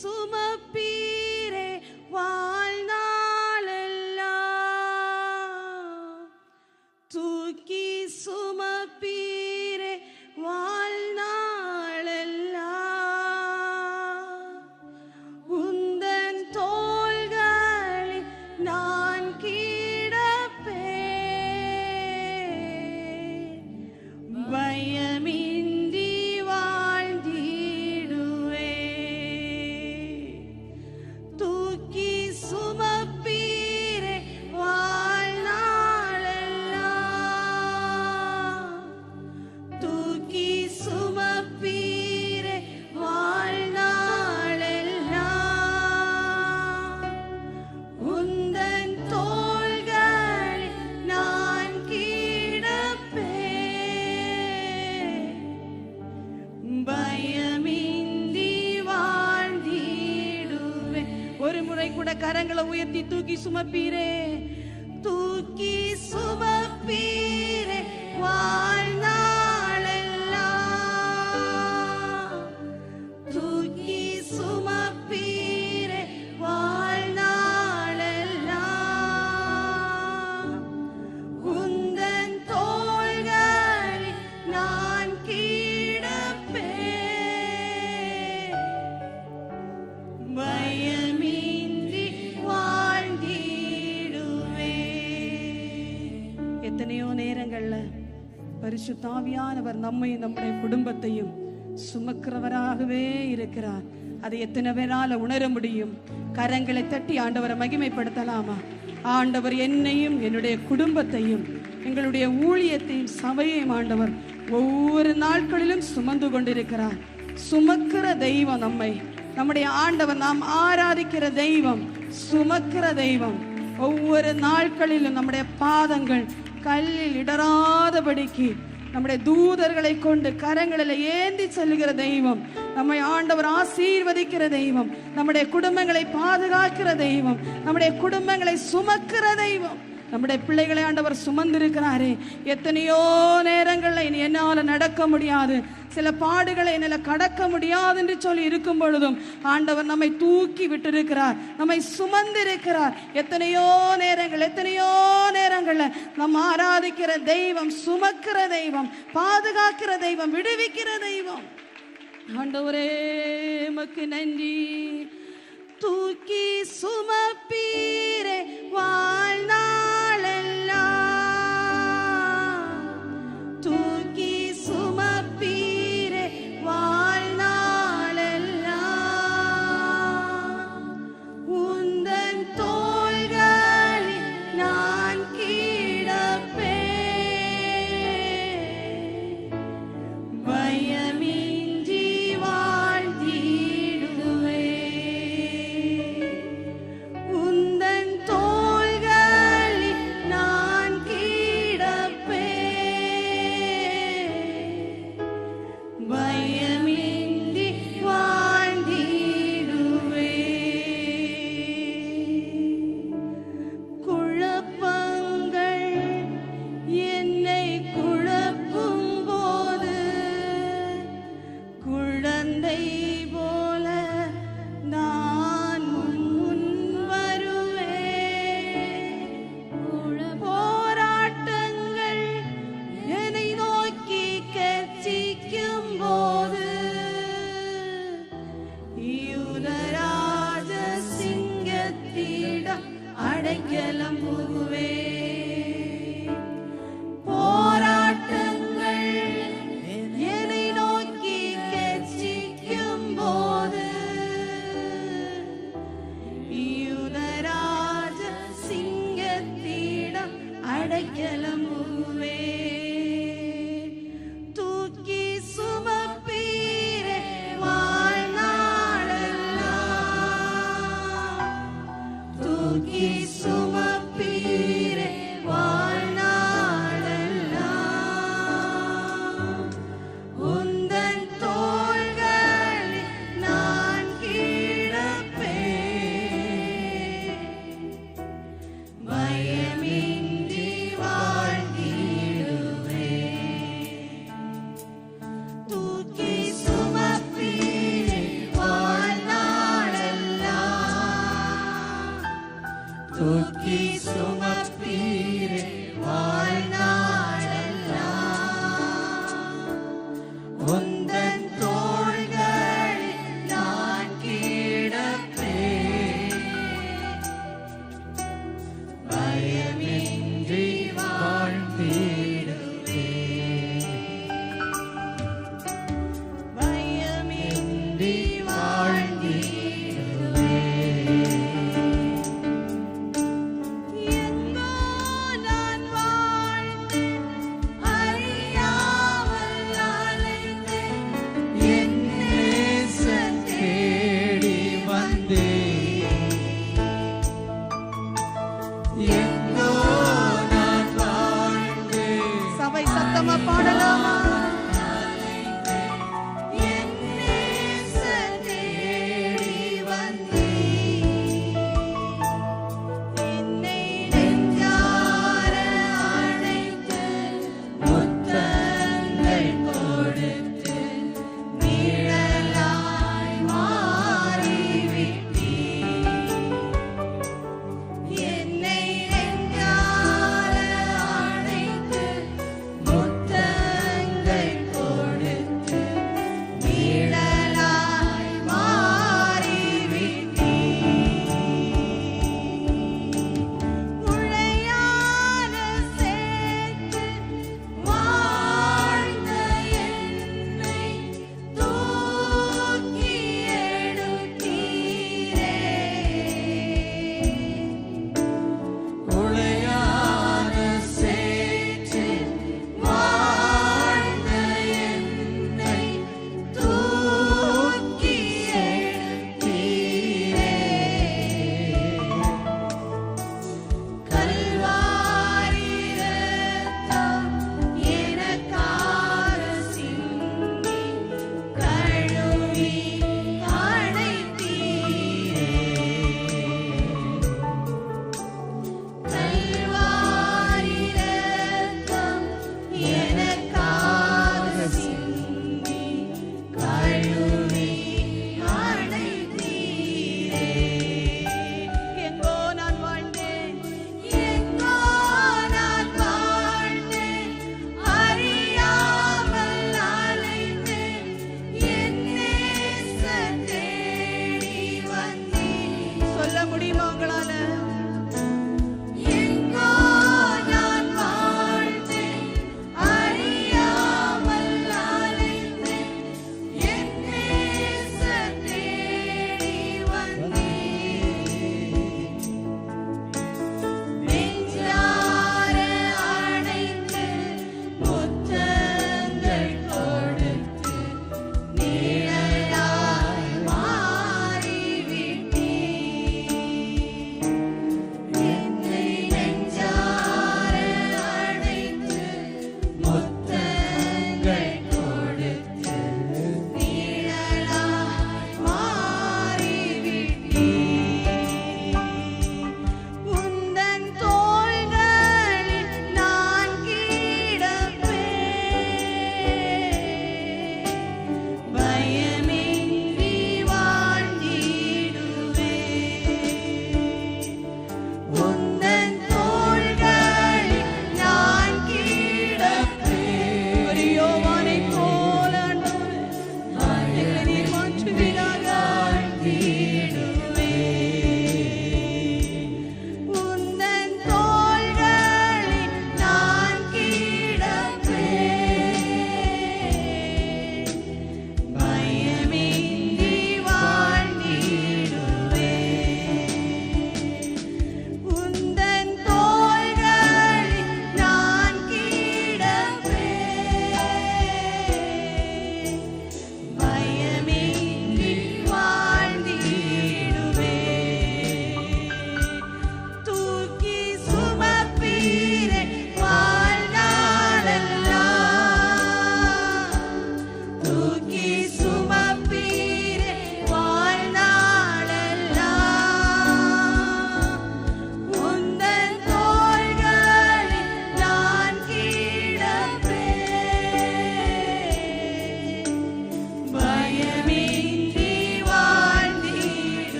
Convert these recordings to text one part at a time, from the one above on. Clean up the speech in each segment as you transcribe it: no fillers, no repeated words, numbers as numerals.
சுமப்பீரே வாழ்நாளெல்லாம், தூக்கி சுமப்பீரே வாழ்நாளெல்லாம். உந்தன் தோள்களில் நான் கிடப்பேன், பயமின்றி வாழ்ந்திடுவேன். தூக்கி சுமப்பீரே வாழ்நாளெல்லாம், தூக்கி சுமப்பீரே வாழ்நாளெல்லாம். உந்தன் தோள்களில் நான் கிடப்பேன், பயமின்றி வாழ்ந்திடுவேன். ஒரு முறை கூட கரங்களை உயர்த்தி தூக்கி சுமப்பீரே, தூக்கி சுமப்பீரே வாழ்நாளெல்லாம், தூக்கி சுமப்பீரே வாழ்நாளெல்லாம். உந்தன் தோள்களில் நான் கிடப்பேன், பயமின்றி வாழ்ந்திடுவேன். எத்தனையோ நேரங்கள்ல பரிசுத்த ஆவியானவர் நம்மையும் நம்முடைய குடும்பத்தையும் சுமக்கிறவராகவே இருக்கிறார். அதை எத்தனை பேரால உணர முடியும்? கரங்களை தட்டி ஆண்டவரை மகிமைப்படுத்தலாமா? ஆண்டவர் என்னையும் என்னுடைய குடும்பத்தையும் எங்களுடைய ஊழியத்தையும் சபையையும் ஆண்டவர் ஒவ்வொரு நாட்களிலும் சுமந்து கொண்டிருக்கிறார். சுமக்கிற தெய்வம் நம்முடைய ஆண்டவர், நாம் ஆராதிக்கிற தெய்வம் சுமக்கிற தெய்வம். ஒவ்வொரு நாட்களிலும் நம்முடைய பாதங்கள் கல்லில் இடராதபடிக்கு நம்முடைய தூதர்களை கொண்டு கரங்களில் ஏந்தி செல்லுகிற தெய்வம். நம்மை ஆண்டவர் ஆசீர்வதிக்கிற தெய்வம், நம்முடைய குடும்பங்களை பாதுகாக்கிற தெய்வம், நம்முடைய குடும்பங்களை சுமக்கிற தெய்வம். நம்முடைய பிள்ளைகளை ஆண்டவர் சுமந்திருக்கிறாரே. எத்தனையோ நேரங்களில் இனி என்னால் நடக்க முடியாது, சில பாடுகளை என்னால் கடக்க முடியாது என்று சொல்லி இருக்கும் பொழுதும் ஆண்டவர் நம்மை தூக்கி விட்டிருக்கிறார், நம்மை சுமந்திருக்கிறார். எத்தனையோ நேரங்களில் நம்ம ஆராதிக்கிற தெய்வம் சுமக்கிற தெய்வம், பாதுகாக்கிற தெய்வம், விடுவிக்கிற தெய்வம். ஆண்டவரே உமக்கு நன்றி. தூக்கி சுமப்பீரே வாழ்நாளெல்லாம், தூக்கி சுமப்பீரே வாழ்நாளெல்லாம். உந்தன் தோள்களில் நான் கிடப்பேன், பயமின்றி வாழ்ந்திடுவேன். உந்தன் தோள்களில் நான் கிடப்பேன், பயமின்றி வாழ்ந்திடுவேன். குழப்பங்கள் என்னை குழப்பும் போது குழந்தை போல நான் முன் வருவேன். போராட்டங்கள் என்னை நோக்கி கர்ச்சிக்கும் போது யூதராஜ சிங்கத்திடம் அடைக்கலம் புகுவேன். போராட்டங்கள் என்னை நோக்கி கர்ச்சிக்கும் போது யூதராஜ சிங்கத்திடம் அடைக்கலம் புகுவேன். தூக்கி சுமப்பீரே வாழ்நாளெல்லாம், தூக்கி சுமப்பீரே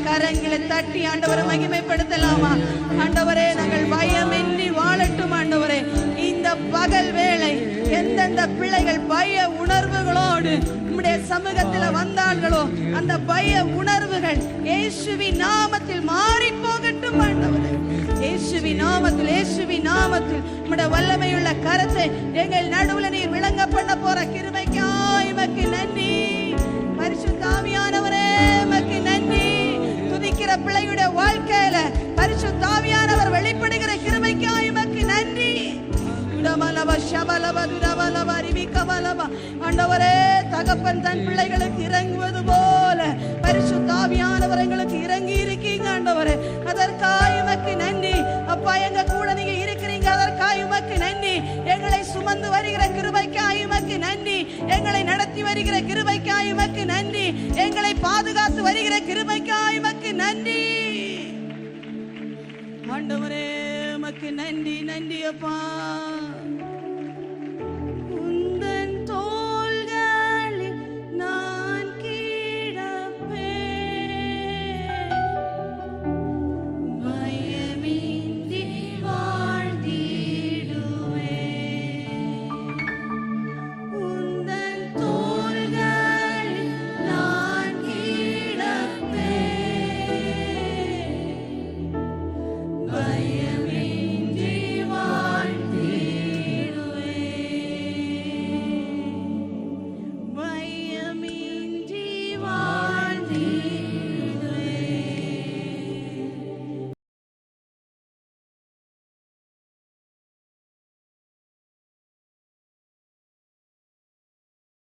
கரங்களை தட்டி ஆண்டவரை மகிமைப்படுத்தலாமா? ஆண்டவரே, நாங்கள் பயமின்றி வாழட்டும். ஆண்டவரே, இந்த பகல் வேளை எந்தெந்த பிள்ளைகள் பய உணர்வுகளோடு உம்முடைய சமூகத்தில் வந்தார்களோ அந்த பய உணர்வுகள் இயேசுவின் நாமத்தில் மாறி போகட்டும் ஆண்டவரே. இயேசுவின் நாமத்தில், இயேசுவின் நாமத்தில் உம்முடைய வல்லமையுள்ள கரத்தை எங்கள் நடுவுல நீர் விளங்க பண்ண போற கிருபைக்காய் உமக்கு நன்றி. பரிசுத்த ஆவியானவரே உமக்கு நன்றி. துதிக்கிற பிள்ளையுடைய வாழ்க்கையில பரிசுத்த ஆவியானவர் வெளிப்படுகிற கிருபைக்காய் உமக்கு நன்றி. ஆண்டவரே, தகப்பன் தன் பிள்ளைகளுக்கு இறங்குவது போல பரிசுத்த ஆவியானவர் எங்களுக்கு இறங்கி இருக்கீங்க ஆண்டவரே. அதற்காக உமக்கு நன்றி அப்பா. எங்க கூட நீங்க இருக்கிறீங்க, அதற்காக உமக்கு நன்றி. எங்களை சுமந்து வருகிற கிருபைக்காக உமக்கு நன்றி. எங்களை நடத்தி வருகிற கிருபைக்காக உமக்கு நன்றி. எங்களை பாதுகாத்து வருகிற கிருபைக்காக உமக்கு நன்றி ஆண்டவரே. உமக்கு நன்றி, நன்றி அப்பா.